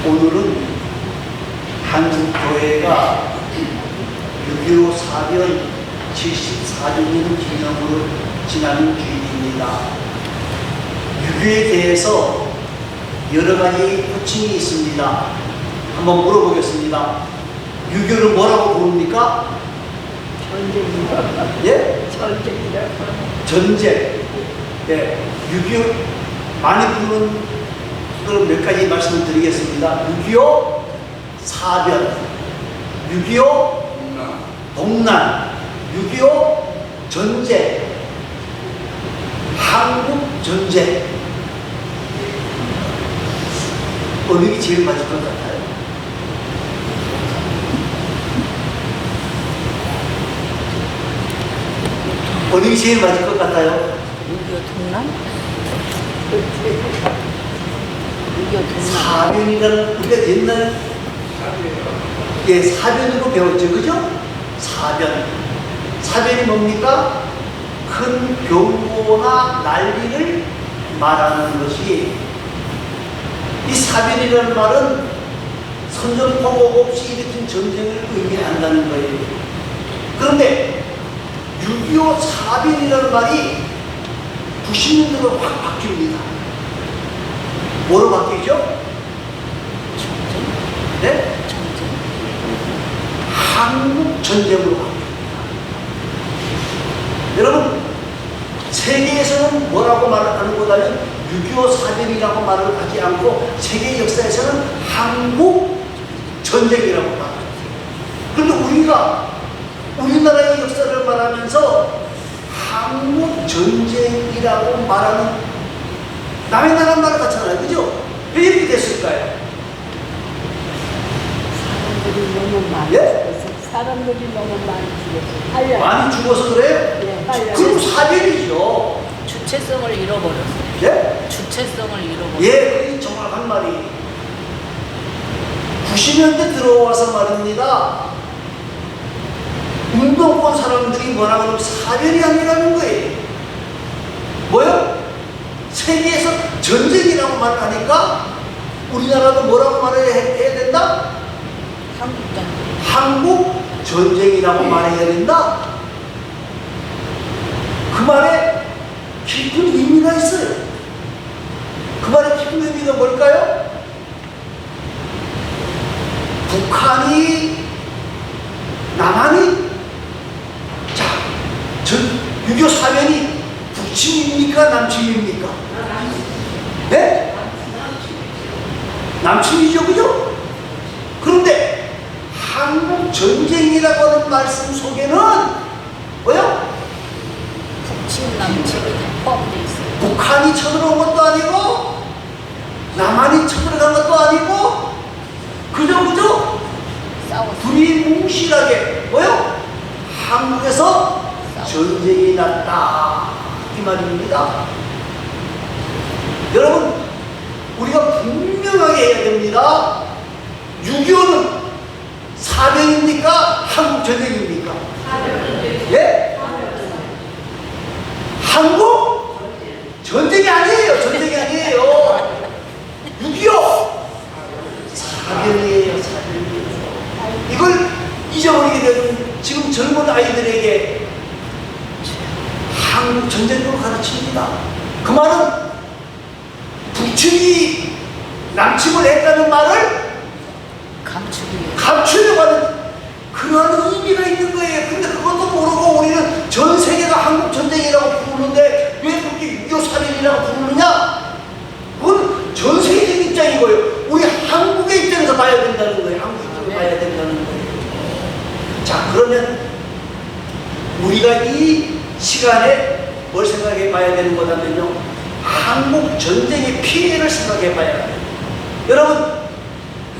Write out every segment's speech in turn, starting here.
오늘은 한국교회가 6.25 사변 74주년 기념으로 지나는 주일입니다. 6.25에 대해서 여러 가지 호칭이 있습니다. 한번 물어보겠습니다. 6.25를 뭐라고 부릅니까? 전쟁이라고. 예? 전쟁이라고. 전쟁. 예. 6.25 많이 부르는 걸 몇 가지 말씀을 드리겠습니다. 6.25 사변, 6.25 동란, 6.25 전쟁, 한국 전쟁. 어느 게 제일 맞을 것 같아요? 어느 게 제일 맞을 것 같아요? 6.25 동란? 6.25 동란. 사변이라는, 우리가 옛날 예, 사변으로 배웠죠, 그죠? 사변. 사변이 뭡니까? 큰 병고나 난리를 말하는 것이, 이 사변이라는 말은 선전포고 없이 일으킨 전쟁을 의미한다는 거예요. 그런데 6.25 사변이라는 말이 90년대로 확 바뀝니다. 뭐로 바뀌죠? 네? 한국 전쟁으로 바뀝니다. 여러분, 세계에서는 뭐라고 말하는 것보다는 6.25 사변이라고 말을 하지 않고 세계 역사에서는 한국 전쟁이라고 말합니다. 그런데 우리가 우리나라의 역사를 말하면서 한국 전쟁이라고 말하는, 남의 나라 말 같잖아요, 그죠? 왜 이렇게 됐을까요? 사람들이 너무 많이 예? 죽어서. 사람들이 너무 많이 죽어서. 많이 죽어서 그래요? 예, 그럼 사변이죠. 주체성을 잃어버렸어요. 예? 주체성을 잃어버렸어요. 예, 그게 정확한 말이. 90년대 들어와서 말입니다. 운동권 사람들이 뭐라 그러면 사변이 아니라는 거예요. 뭐요? 세계에서 전쟁이라고 말하니까 우리나라도 뭐라고 말해야 된다? 한국전 한국 전쟁이라고 말해야 된다. 그 말에 깊은 의미가 있어요. 그 말의 깊은 의미가 뭘까요? 북한이, 남한이, 자, 6.25 사변이 북침입니까? 남침입니까? 네? 남침이죠, 그죠? 그런데 한국 전쟁이라고 하는 말씀 속에는 뭐요? 북침 남침이 포함되어 있어요. 북한이 쳐들어온 것도 아니고 남한이 쳐들어간 것도 아니고 그저 싸웠어요. 둘이 뭉실하게 뭐요? 한국에서 전쟁이 났다 이 말입니다. 여러분, 우리가 분명하게 해야 됩니다. 6.25는 사변입니까? 한국 전쟁입니까? 예? 한국 전쟁이 아니에요. 전쟁이 아니에요. 6.25 사변이에요. 사변이에요. 이걸 잊어버리게 되면 지금 젊은 아이들에게 한국 전쟁으로 가르칩니다. 그 말은 북침이 남침을 했다는 말을 감추려고 하는 그러한 의미가 있는 거예요. 근데 그것도 모르고 우리는 전 세계가 한국 전쟁이라고 부르는데 왜 그렇게 6.25 사변이라고 부르느냐? 그건 전 세계적인 입장이고요. 우리 한국의 입장에서 봐야 된다는 거예요. 한국 입장에서 봐야 된다는 거예요. 자, 그러면 우리가 이 시간에 뭘 생각해 봐야 되는 거냐면요, 한국 전쟁의 피해를 생각해 봐야 돼요. 여러분,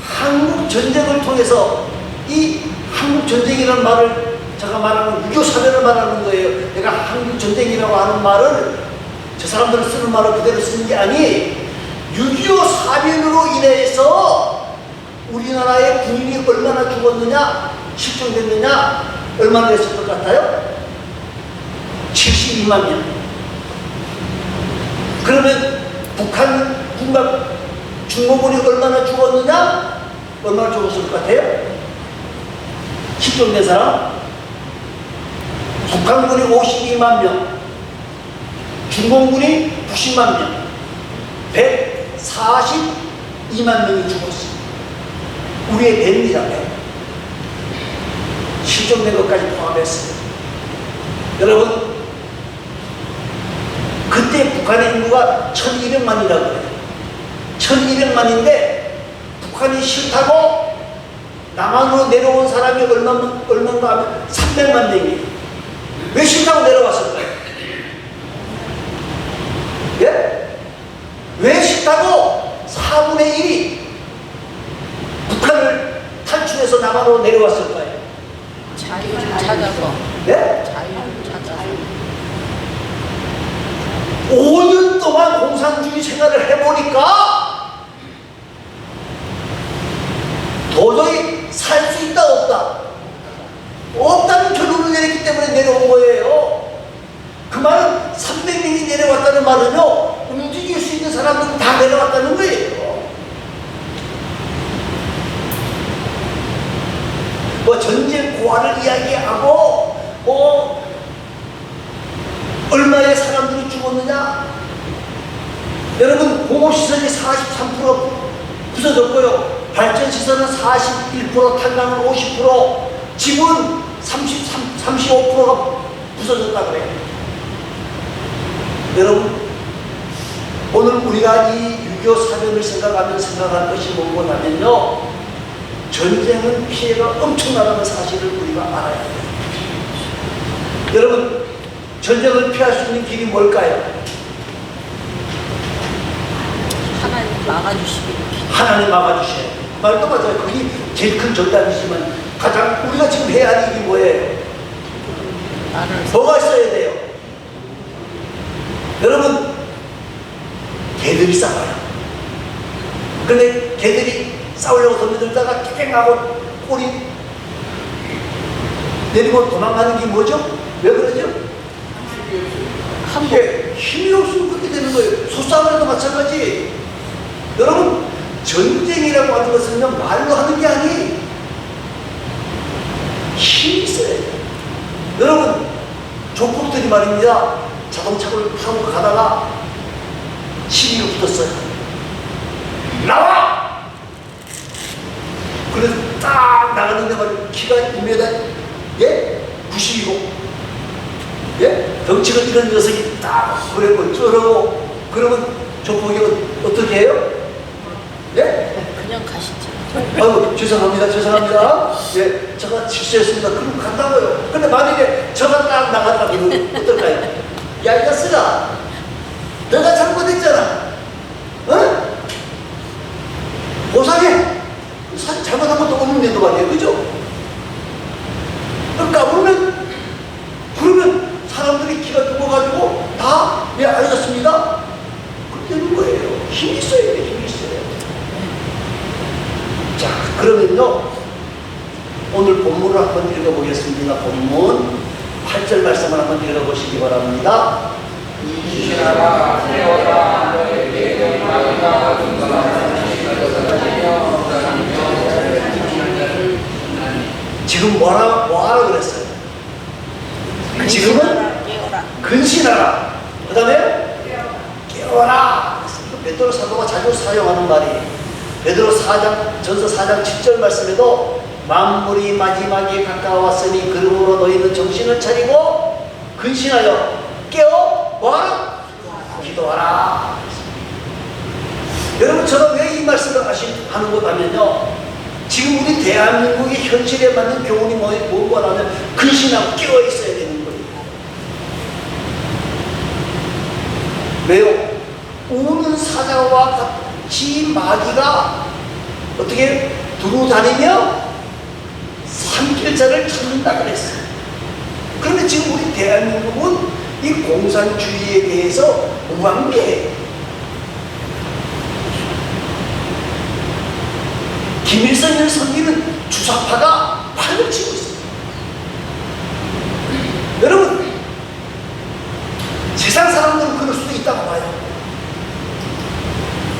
한국 전쟁을 통해서 이 한국 전쟁이라는 말을 제가 말하는 6.25 사변을 말하는 거예요. 내가 한국 전쟁이라고 하는 말을 저 사람들 쓰는 말을 그대로 쓰는 게 아니, 6.25 사변으로 인해서 우리나라의 군인이 얼마나 죽었느냐, 실종됐느냐, 얼마나 됐을 것 같아요? 72만 명. 그러면 북한 군과 중공군이 얼마나 죽었느냐? 얼마나 죽었을 것 같아요? 실종된 사람? 북한군이 52만 명, 중공군이 90만 명, 142만 명이 죽었어요. 우리의 배입니다. 실종된 것까지 포함했어요. 여러분, 그때 북한의 인구가 1200만이라고 그래요. 1200만인데 북한이 싫다고 남한으로 내려온 사람이 얼마인가 하면 300만 명이에요. 왜 싫다고 내려왔을까요? 예? 왜 싫다고 4분의 1이 북한을 탈출해서 남한으로 내려왔을까요? 자유를 찾아서. 예? 자유를 찾아서. 5년 동안 공산주의 생활을 해보니까 도저히 살 수 있다 없다? 없다는 결론을 내렸기 때문에 내려온 거예요. 그 말은 300명이 내려왔다는 말은요, 움직일 수 있는 사람들은 다 내려왔다는 거예요. 뭐 전쟁 고안을 이야기하고 얼마의 사람들이 죽었느냐? 여러분, 공업시설이 43% 부서졌고요. 발전시설은 41%, 탄광은 50%, 집은 35%가 부서졌다 그래요. 여러분, 오늘 우리가 이 6.25 사변을 생각할 것이 뭐냐면요, 전쟁은 피해가 엄청나다는 사실을 우리가 알아야 돼요. 여러분, 전쟁을 피할 수 있는 길이 뭘까요? 하나님 막아주시기를. 하나님 막아주셔야 돼요. 말도 맞아요. 그게 제일 큰 전담이지만 가장 우리가 지금 해야 할 일이 뭐예요? 나를 뭐가 있어야 돼요? 여러분, 개들이 싸워요. 근데 개들이 싸우려고 덤벼들다가 깽하고 꼬리 내리고 도망가는 게 뭐죠? 왜 그러죠? 이게 힘이 없으면 그렇게 되는 거예요. 소싸움에도 마찬가지. 여러분, 전쟁이라고 하는 것은요, 말로 하는 게 아니에요. 힘이 있어야 돼요. 여러분, 조폭들이 말입니다, 자동차를 타고 가다가 시비가 붙었어요. 나와! 그래서 딱 나가는데 말이에요. 키가 2m, 예? 90이고, 예? 덩치가 이런 녀석이 딱 그러고 쩌르고, 그러면 조폭이 어떻게 해요? 예? 그냥 가시죠. 아이고, 죄송합니다. 예, 제가 실수했습니다. 그럼 간다고요. 근데 만약에 저가 딱 나갔다 그러면 어떨까요? 야, 이 녀석아, 내가 잘못했잖아. 어? 보상해. 잘못한 것도 없는데도 말이에요. 그죠? 그러니까 그러면 사람들이 기가 죽어가지고 다, 예, 알겠습니다. 그렇게 되는 거예요. 힘이 있어야 돼, 힘이 있어야 돼. 자, 그러면요, 오늘 본문을 한번 읽어보겠습니다. 본문 8절 말씀을 한번 읽어보시기 바랍니다. 이시나라 세워라 너에게 영광이가 지금 뭐하라 그랬어요? 지금은 깨어라. 근신하라. 그 다음에 깨어라. 베드로 사도가 자주 사용하는 말이에요. 베드로 4장, 전서 4장 7절 말씀에도 만물이 마지막에 가까웠으니 그러므로 너희는 정신을 차리고 근신하여 깨어 뭐하라? 기도하라. 여러분, 저는 왜 이 말씀을 하는 것 하면요, 지금 우리 대한민국의 현실에 맞는 교훈이 뭐냐면 근신하고 깨어 있어야 되는 거예요. 왜요? 우는 사자와 같이 마귀가 어떻게 두루 다니며 삼킬자를 찾는다 그랬어요. 그런데 지금 우리 대한민국은 이 공산주의에 대해서 무관계해요. 김일성을 섬기는 주사파가 판을 치고 있습니다. 여러분, 세상 사람들은 그럴 수도 있다고 봐요.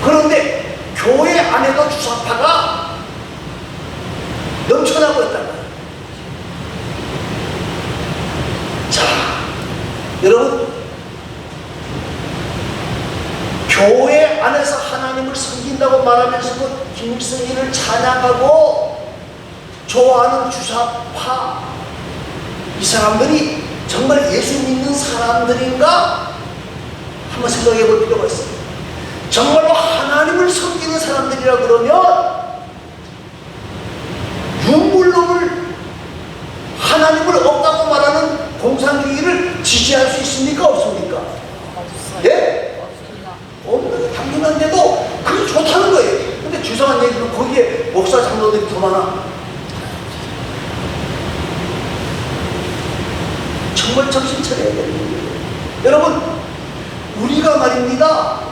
그런데 교회 안에도 주사파가 넘쳐나고 있단 말이에요. 자, 여러분, 교회 안에서 하나님을 섬긴다고 말하면서도 김일성이를 찬양하고 좋아하는 주사파, 이 사람들이 정말 예수 믿는 사람들인가? 한번 생각해 볼 필요가 있습니다. 정말로 하나님을 섬기는 사람들이라 그러면 유물론을, 하나님을 없다고 말하는 공산주의를 지지할 수 있습니까? 없습니까? 예? 없는 게 당연한데도 그게 좋다는 거예요. 근데 주상한 얘기는 거기에 목사 장로들이 더 많아. 정말 정신 차려야 되는 거예요. 여러분, 우리가 말입니다,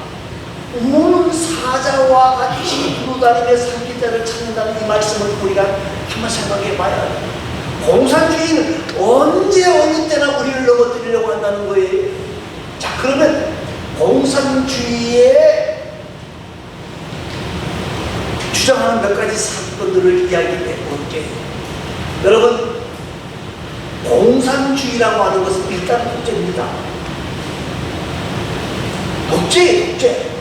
우는 사자와 같이 두루다니며 삼킬자를 찾는다는 이 말씀을 우리가 한번 생각해 봐야 해요. 공산주의는 언제 어느 때나 우리를 넘어뜨리려고 한다는 거예요. 자, 그러면 공산주의에 주장하는 몇 가지 사건들을 이야기해 볼게요. 여러분, 공산주의라고 하는 것은 일단 독재입니다. 독재.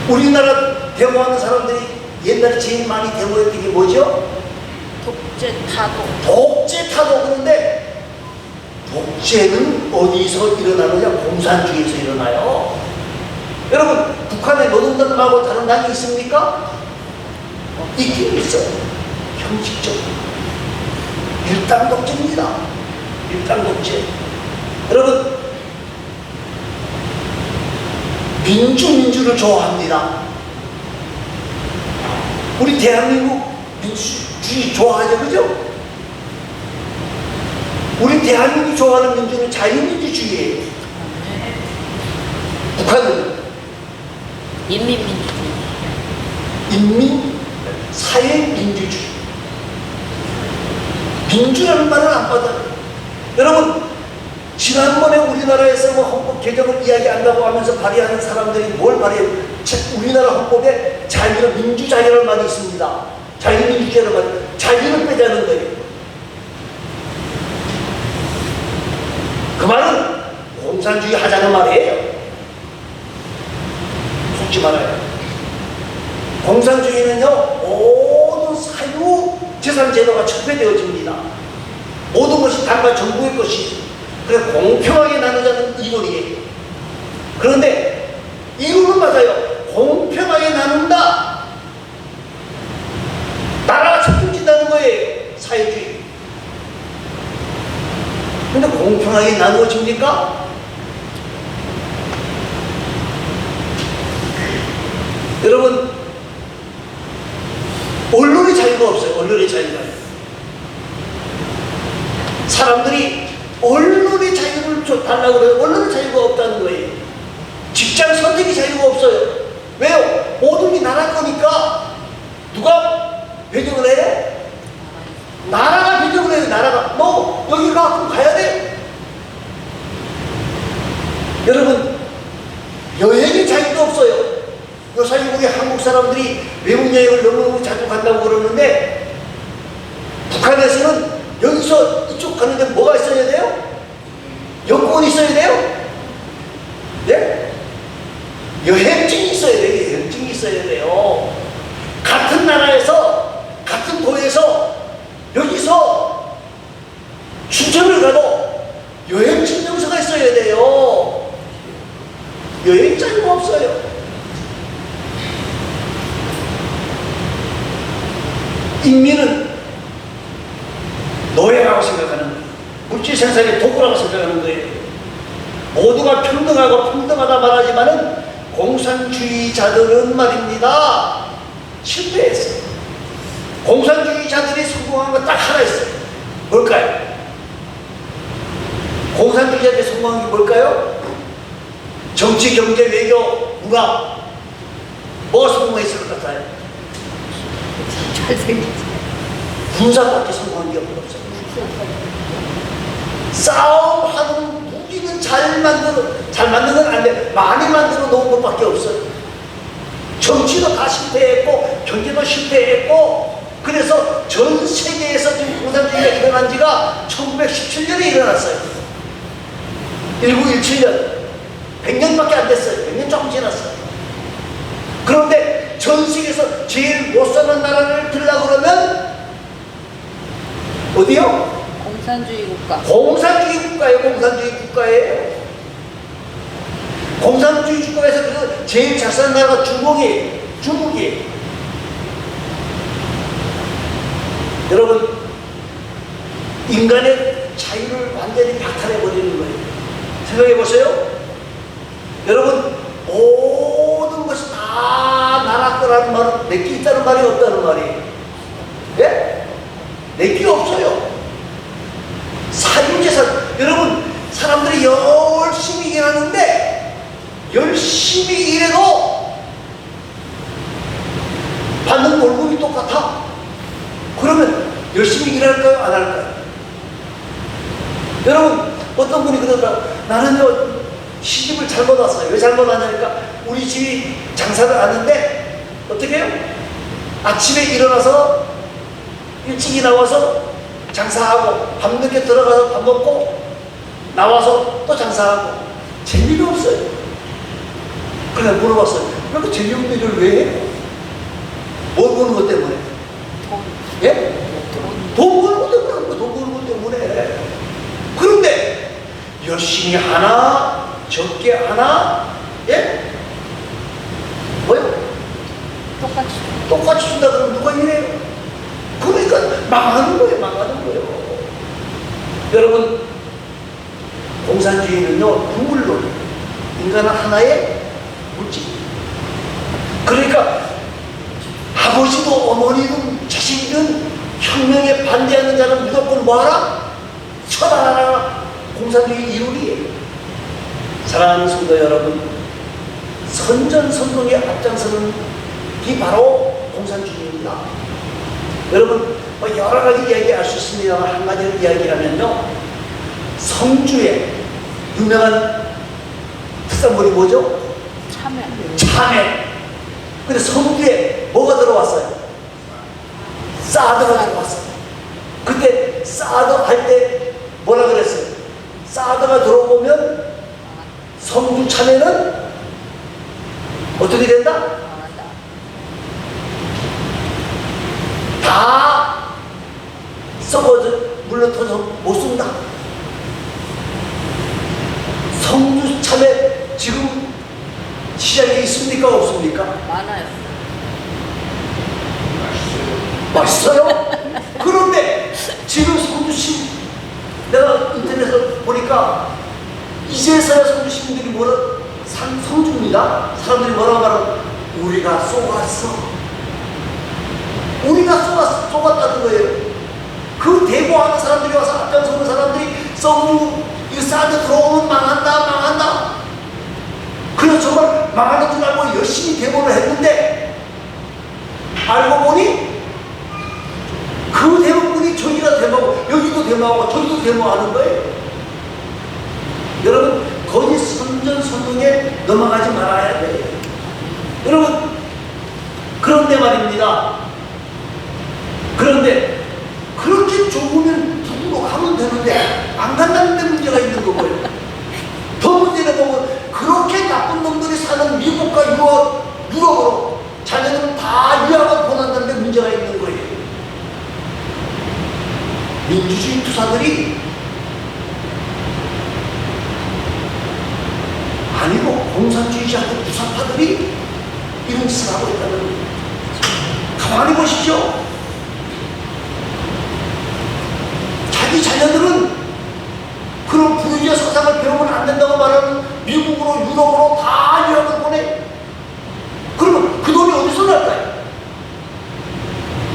우리나라 데모하는 사람들이 옛날에 제일 많이 데모했던 게 뭐죠? 독재 타도. 독재 타도. 그런데 독재는 어디서 일어나느냐? 공산주의에서 일어나요. 여러분, 북한에 노동당하고 다른 당이 있습니까? 있긴 있어요. 형식적으로. 일당 독재입니다. 일당 독재. 여러분, 민주를 좋아합니다. 우리 대한민국 민주주의 좋아하죠, 그죠? 우리 대한민국이 좋아하는 민주는 자유민주주의예요. 북한은 인민민주주의. 사회민주주의. 민주라는 말은 안 받아요. 여러분, 지난번에 우리나라에서 뭐 헌법 개정을 이야기한다고 하면서 발의하는 사람들이 뭘 발의해요? 우리나라 헌법에 자유는 민주자유라는 말이 있습니다. 자유민주주의라는 말이, 자유를 빼자는 거예요. 그 말은 공산주의 하자는 말이에요. 속지 말아요. 공산주의는요, 모든 사유 재산 제도가 척배되어집니다. 모든 것이 당과 정부의 것이, 그래 공평하게 나누자는 이론이에요. 그런데 이론은 맞아요. 공평하게 나눈다. 나라가 책임진다는 거예요. 사회주의. 근데 공평하게 나누어집니까? 여러분, 언론의 자유가 없어요. 언론의 자유가. 사람들이 언론의 자유를 달라고 그래요. 언론의 자유가 없다는 거예요. 직장 선택의 자유가 없어요. 왜요? 모든 게 나라 거니까. 누가 배정을 해요? 나라가 배정을 해요. 나라가. 너 여기 가. 그럼 가야 돼. 여러분, 여행의 자유도 없어요. 요사이 우리 한국 사람들이 외국 여행을 너무너무 자주 간다고 그러는데, 북한에서는 여기서 이쪽 가는데 뭐가 있어야 돼요? 여권이 있어야 돼요? 네? 여행증이 있어야 돼요. 여행증이 있어야 돼요. 같은 나라에서, 같은 도에서 여기서 춘천을 가도 여행증 영서가 있어야 돼요. 여행 자유가 없어요. 인민은 노예라고 생각하는 거예요. 물질 생산의 도구라고 생각하는 거예요. 모두가 평등하고 평등하다 말하지만은 공산주의자들은 말입니다, 실패했어요. 공산주의자들이 성공한 거 딱 하나 있어요. 뭘까요? 공산주의자들이 성공한 게 뭘까요? 정치, 경제, 외교, 문화. 뭐가 성공했을 것 같아요? 잘생겼어. 군사밖에 성공한 게 없어요. 싸움하는 무기는 잘 만드는 건 안 돼. 많이 만들어 놓은 것밖에 없어요. 경제도 실패했고, 그래서 전 세계에서 지금 공산주의가 일어난 지가 1917년에 일어났어요. 1917년. 100년밖에 안 됐어요. 100년 조금 지났어요. 그런데 전 세계에서 제일 못 사는 나라를 들려고 그러면 어디요? 공산주의 국가. 공산주의 국가예요. 공산주의 국가예요. 공산주의 국가에서 그 제일 잘 사는 나라가 중국이에요. 중국이에요. 여러분, 인간의 자유를 완전히 박탈해버리는 거예요. 생각해보세요. 여러분, 모든 것이 다 나라 거라는 말은 내게 있다는 말이 없다는 말이에요. 예? 내게 없어요. 사유재산. 여러분, 사람들이 열심히 일하는데 열심히 일해도 받는 월급이 똑같아. 그러면 열심히 일할까요? 안 할까요? 여러분, 어떤 분이 그러더라고요. 나는요, 시집을 잘못 왔어요. 왜 잘못 왔냐니까, 우리 집이 장사를 하는데 어떻게 해요? 아침에 일어나서 일찍이 나와서 장사하고, 밤늦게 들어가서 밥 먹고 나와서 또 장사하고. 재미가 없어요. 그래 물어봤어요. 왜 그 재미없는 일을 왜 해요? 뭘 보는 것 때문에? 예? 돈 버는 것 때문에 하는 거야. 돈 버는 것 때문에. 그런데 열심히 하나, 적게 하나, 예? 뭐요? 똑같이 준다 그러면 누가 이래요? 그러니까 망하는 거예요. 망하는 거예요. 여러분, 공산주의는요, 부물론, 인간은 하나의 물질. 그러니까 아버지도 어머니든 자식이든 혁명에 반대하는 자는 무조건 뭐하라? 처단하라. 공산주의 이론이에요. 사랑하는 성도 여러분, 선전선동에 앞장서는 게 바로 공산주의입니다. 여러분, 여러 가지 이야기할 수 있습니다만 한 가지를 이야기하면요, 성주의 유명한 특산물이 뭐죠? 참외. 참외. 근데 성주에 뭐가 들어왔어요? 사드가 들어왔어요. 그때 사드 할 때 뭐라 그랬어요? 사드가 들어오면 성주 참외는 어떻게 된다? 다 썩어져 물러터져 못 쓴다. 성주 참외 지금 시장에 있습니까? 없습니까? 많아요. 맛있어요? 그런데 지금 성주시 내가 인터넷에서 보니까 이제서야 성주 시민들이 뭐라 성주입니다. 사람들이 뭐라고 말하면 우리가 쏘았어. 우리가 쏘았다는 거예요. 그 대모하는 사람들이 와서 앞장서는 사람들이 성주 이 사드 들어오면 망한다. 그래서 정말 망하는 줄 알고 열심히 대모를 했는데 알고 보니 그 대모꾼이 저기가 대모하고 여기도 대모하고 저기도 대모하는 거예요. 여러분, 거기 선전선동에 넘어가지 말아야 돼요. 여러분, 그런데 말입니다. 그런데 그렇게 좋으면 북으로 가면 되는데 안 간다는 데 문제가 있는 거고요. 더 문제는 보면 그렇게 나쁜 놈들이 사는 미국과 유럽으로 자녀들은 다 유학을 보낸다는 데 문제가 있는 거예요. 민주주의 투사들이 아니고 공산주의자들 투사파들이 이런 짓을 하고 있다는 거예요. 가만히 보십시오. 자기 자녀들은 그런 부유주의 사상을 배우면 안 된다고 말하는 미국으로 유럽으로 다 유학을 보내. 그러면 그 돈이 어디서 날까요?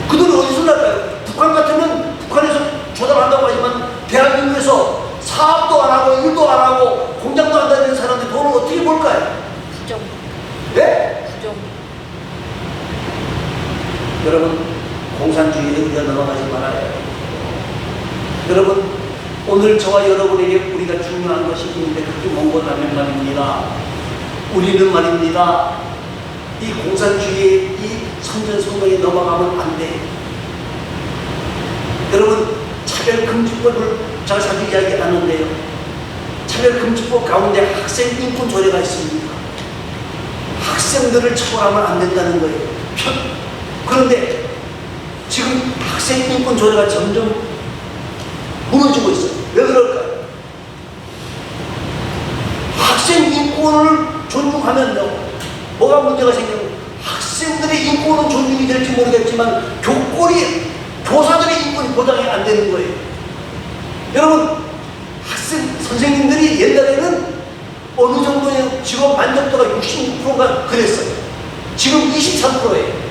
그 돈이 어디서 날까요? 북한 같으면 북한에서 조달한다고 하지만 대한민국에서 사업도 안 하고 일도 안 하고 공장도 안 다니는 사람들이 돈을 어떻게 벌까요? 부정. 네? 부정. 여러분, 공산주의에 우리가 넘어가지 말아야 해요. 여러분, 오늘 저와 여러분에게 우리가 중요한 것이 있는데 그게 뭔가 하면 말입니다. 우리는 말입니다. 이 공산 공산주의의 이 선전성명에 넘어가면 안 돼. 여러분, 차별금지법을 제가 자주 이야기하는데요. 차별금지법 가운데 학생 인권 조례가 있습니다. 학생들을 처벌하면 안 된다는 거예요. 그런데 지금 학생 인권 조례가 점점 무너지고 있어요. 왜 그럴까요? 학생 인권을 존중하면요, 뭐가 문제가 생겨요? 학생들의 인권은 존중이 될지 모르겠지만 교사들의 인권이 보장이 안 되는 거예요. 여러분, 선생님들이 옛날에는 어느 정도의 직업 만족도가 66%가 그랬어요. 지금 23%예요.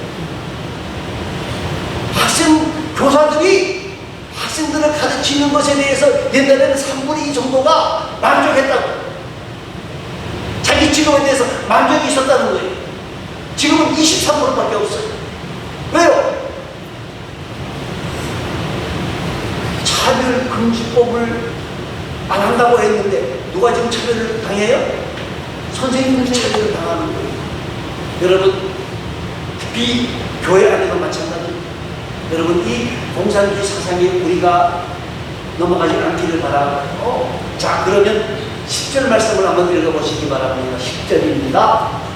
교사들이 학생들을 가르치는 것에 대해서 옛날에는 3분의 2 정도가 만족했다고. 자기 직업에 대해서 만족이 있었다는 거예요. 지금은 23%밖에 없어요. 왜요? 차별금지법을 안 한다고 했는데 누가 지금 차별을 당해요? 선생님들이 차별을 당하는 거예요. 여러분, 특히 교회 안에도 마찬가지입니다. 여러분, 이 공산주의 사상에 우리가 넘어가지 않기를 바라고. 자, 그러면 10절 말씀을 한번 읽어보시기 바랍니다. 10절입니다.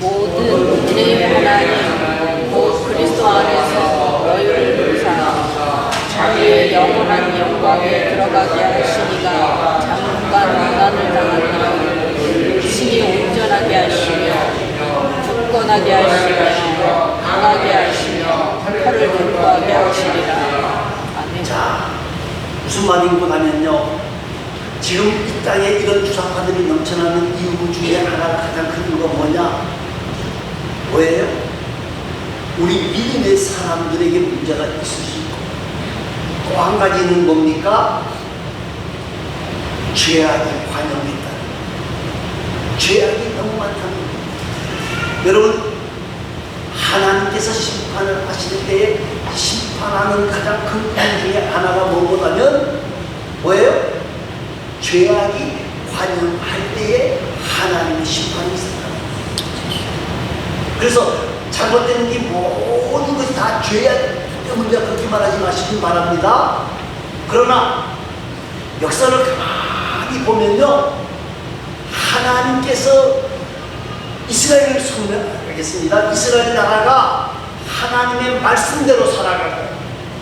모든 내 하나님 곧 그리스도 안에서 너희를 불사 자기의 영원한 영광에 들어가게 하시니가 장군과 난간을 당하니 신이 온전하게 하시며 굳건하게 하시며 강하게 하시며 팔을 견고하게 하시리라. 아멘. 자, 무슨 말인고 하면요, 지금 이 땅에 이런 주사파들이 넘쳐나는 이유 중에 하나가 가장 큰 이유가 뭐예요? 우리 믿음의 사람들에게 문제가 있을 수 있고, 또 한 가지는 뭡니까? 죄악이 관영했다는 거예요. 죄악이 너무 많다는 거예요. 여러분, 하나님께서 심판을 하실 때에 심판하는 가장 큰 이유 중에 하나가 뭐냐면 뭐예요? 죄악이 관영할 때에 하나님의 심판이 있습니다. 그래서 잘못된 게 모든 것이 다 죄악 때문에 그렇게 말하지 마시기 바랍니다. 그러나 역사를 가만히 보면요, 하나님께서 이스라엘을 성명하겠습니다. 이스라엘 나라가 하나님의 말씀대로 살아가고,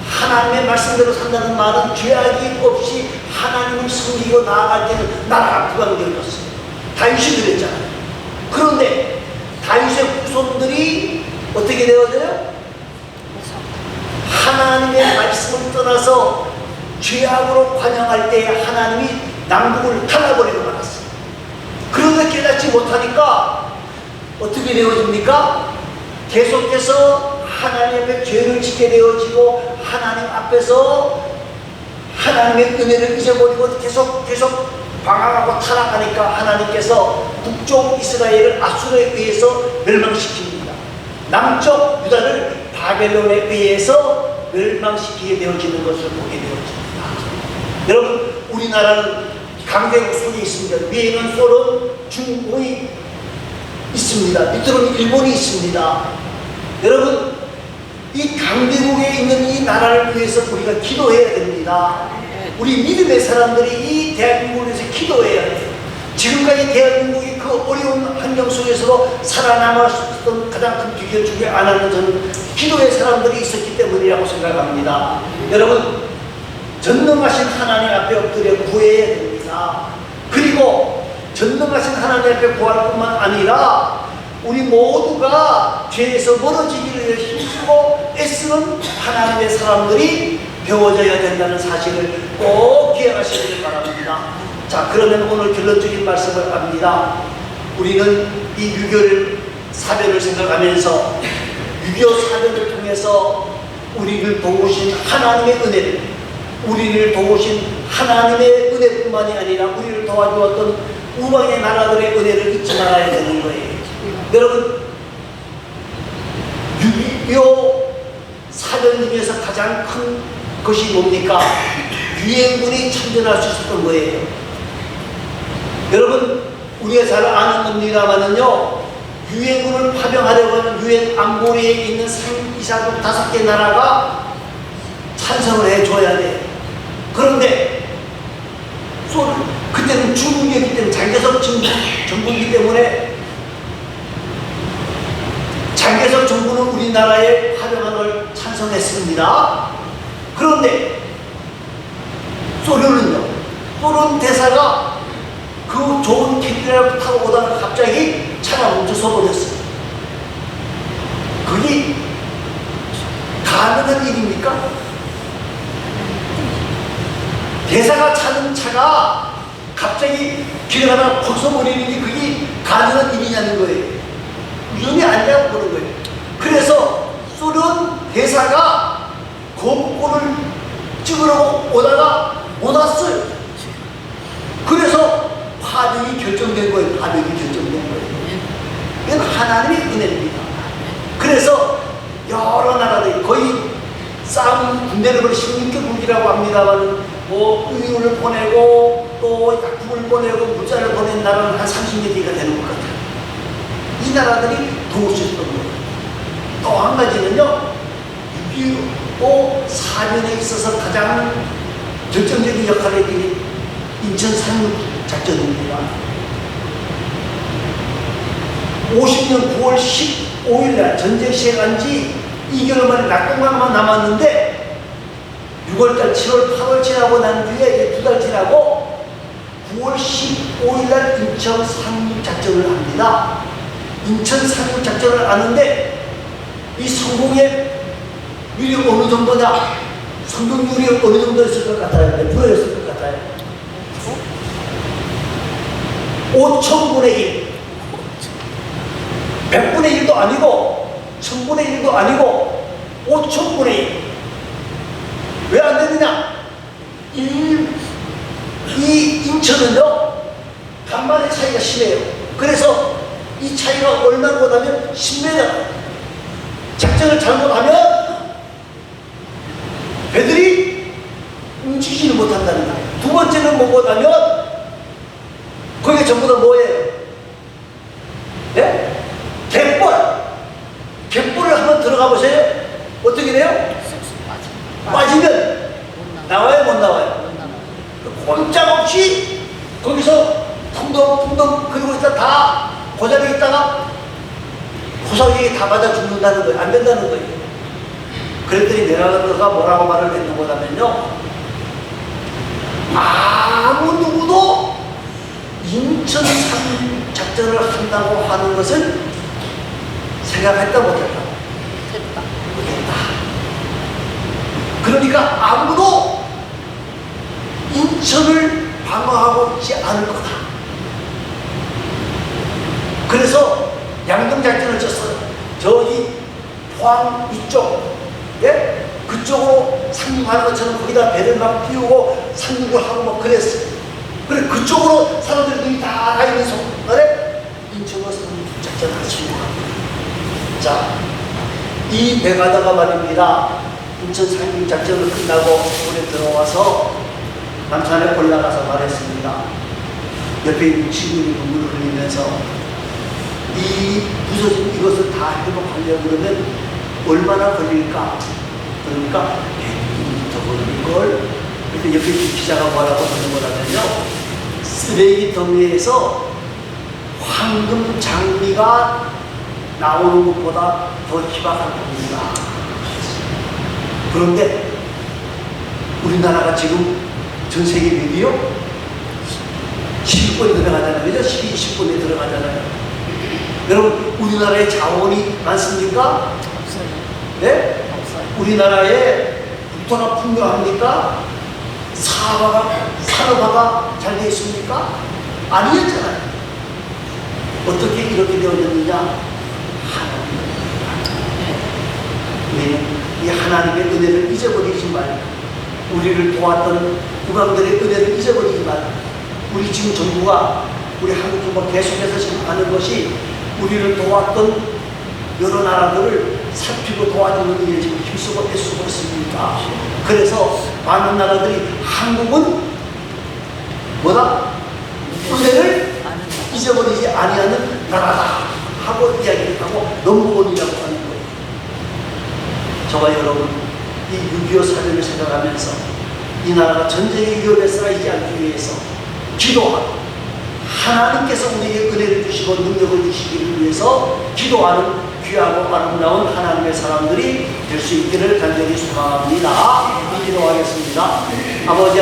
하나님의 말씀대로 산다는 말은 죄악이 없이 하나님을 섬기고 나아갈 때는 나라가 부강되어졌어요. 다윗이 그랬잖아요. 그런데 다윗의 후손들이 어떻게 되어져요? 하나님의 말씀을 떠나서 죄악으로 관영할 때 하나님이 남북을 갈라버리고 말았어요. 그런데 깨닫지 못하니까 어떻게 되어집니까? 계속해서 하나님 앞에 죄를 짓게 되어지고, 하나님 앞에서 하나님의 은혜를 잊어버리고 계속 방황하고 타락하니까 하나님께서 북쪽 이스라엘을 아수르에 의해서 멸망시킵니다. 남쪽 유다를 바벨론에 의해서 멸망시키게 되어지는 것을 보게 되어집니다. 여러분, 우리나라는 강대국 속에 있습니다. 위에는 소련, 중국이 있습니다. 밑으로는 일본이 있습니다. 여러분, 이 강대국에 있는 이 나라를 위해서 우리가 기도해야 됩니다. 우리 믿음의 사람들이 이 대한민국을 위해서 기도해야 돼요. 지금까지 대한민국이 그 어려운 환경 속에서도 살아남았던 가장 큰 비결 중에 하나는 저는 기도의 사람들이 있었기 때문이라고 생각합니다. 여러분, 전능하신 하나님 앞에 엎드려 구해야 됩니다. 그리고 전능하신 하나님 앞에 구할 뿐만 아니라 우리 모두가 죄에서 멀어지기를 위해 힘쓰고 애쓰는 하나님의 사람들이 배워져야 된다는 사실을 꼭 기억하시길 바랍니다. 자, 그러면 오늘 결론적인 말씀을 합니다. 우리는 이 유교를 사변을 생각하면서 유교 사변을 통해서 우리를 도우신 하나님의 은혜를, 우리를 도우신 하나님의 은혜뿐만이 아니라 우리를 도와주었던 우방의 나라들의 은혜를 잊지 말아야 되는 거예요. 여러분, 유교 사변 중에서 가장 큰 것이 뭡니까? 유엔군이 참전할 수 있었던 거예요. 여러분, 우리가 잘 아는 겁니다만은요, 유엔군을 파병하려고 하면 유엔 안보리에 있는 이사국 5개 나라가 찬성을 해줘야 돼. 그런데 그때는 중국이었기 때문에 장개석 정부이기 때문에 장개석 정부는 우리나라에 활용하는 걸 찬성했습니다. 그런데 소련은요, 소련 대사가 그 좋은 캐리어를 타고 오다가 갑자기 차가 멈춰서 버렸어요. 그게 가능한 일입니까? 대사가 타는 차가 갑자기 길에 가다가 퍽 서버리는지 그게 가능한 일이냐는 거예요. 위험이 아니라고 보는 거예요. 그래서 소련 대사가 거부권을 찍으러 오다가 못 왔어요. 그래서 파병이 결정된 거예요. 파병이 결정된 거예요. 이건 하나님의 은혜입니다. 그래서 여러 나라들이 거의 싸움 군대를 16개 국이라고 합니다만 뭐 의료를 보내고 또 약품을 보내고 물자를 보낸 나라는 한 30여 개가 되는 것 같아요. 이 나라들이 도울 수 있었던 거예요. 또 한 가지는요, 6.25 사변에 있어서 가장 결정적인 역할을 했던 인천 상륙 작전입니다. 50년 9월 15일 날 전쟁 시작한 지 2개월 만에 낙동강만 남았는데 6월달, 7월, 8월 지나고 난 뒤에 2달 지나고 9월 15일 날 인천 상륙 작전을 합니다. 인천 상륙 작전을 하는데 이 성공의 율이 어느 정도냐? 성공률이 어느 정도 있을 것 같아요? 몇 프로였을 것 같아요? 5,000분의 1. 100분의 1도 아니고 1000분의 1도 아니고 5,000분의 1. 왜 안 되느냐? 이 인천은요, 간만의 차이가 심해요. 그래서 이 차이가 얼마나 보다면 10m. 작전을 잘못하면 배들이 움직이지를 못한다는 거예요. 두 번째는 뭐보다면 거기에 전부 다 뭐예요? 네? 갯벌을 한번 들어가 보세요. 어떻게 돼요? 빠지면 나와요, 못 나와요? 꼼짝없이 거기서 풍덩풍덩 그리고 있다 다 고자리에 있다가 호석이 다 맞아 죽는다는 거예요. 안 된다는 거예요. 그랬더니 내가 뭐라고 말을 했는 거냐면요, 아무 누구도 인천 상륙 작전을 한다고 하는 것을 생각했다 못했다? 못했다. 그러니까 아무도 인천을 방어하고 있지 않을 거다. 그래서 양동작전을 쳤어요. 저기 포항 이쪽, 예? 그쪽으로 상륙하는 것처럼 거기다 배를 막 띄우고 상륙을 하고 막 그랬어요. 그래, 그쪽으로 사람들이 다 가 있는 순간에 인천으로 상륙작전을 하시고 갑니다. 자, 이 배가다가 말입니다. 인천 상륙작전을 끝나고 물에 들어와서 남산에 올라가서 말했습니다. 옆에 있는 친구들이 눈물을 흘리면서 이 부서진 이것을 다 회복하려고 그러면 얼마나 걸릴까? 그러니까 100분부터 걸릴 걸. 그때 옆에 기자가 뭐라고 하는 거라면요, 쓰레기통에서 황금 장미가 나오는 것보다 더 희박한 겁니다. 그런데 우리나라가 지금 전 세계 몇이요? 10번에 들어가잖아요. 그죠? 12, 20번에 들어가잖아요. 여러분, 우리나라에 자원이 많습니까? 없어요. 네? 없어요. 우리나라에 국토가 풍요합니까? 산업화가 잘 되어 있습니까? 아니었잖아요. 어떻게 이렇게 되어졌느냐? 우리는 이 하나님의 은혜를 잊어버리지 말고, 우리를 도왔던 국왕들의 은혜를 잊어버리지 말고, 우리 지금 정부가, 우리 한국 정부가 계속해서 지금 하는 것이 우리를 도왔던 여러 나라들을 살피고 도와주는 일에 지금 힘쓰고 애쓰고 있습니다. 그래서 많은 나라들이 한국은 뭐다? 은혜를 잊어버리지 아니하는 나라다 하고 이야기를 하고 넘버원이라고 하는 거예요. 저와 여러분, 이 6.25 사변을 생각하면서 이 나라가 전쟁의 위협에 쌓이지 않기 위해서 기도하고 하나님께서 우리에게 은혜를 주시고 능력을 주시기를 위해서 기도하는 귀하고 아름다운 하나님의 사람들이 될 수 있기를 간절히 소망합니다. 기도하겠습니다. 아버지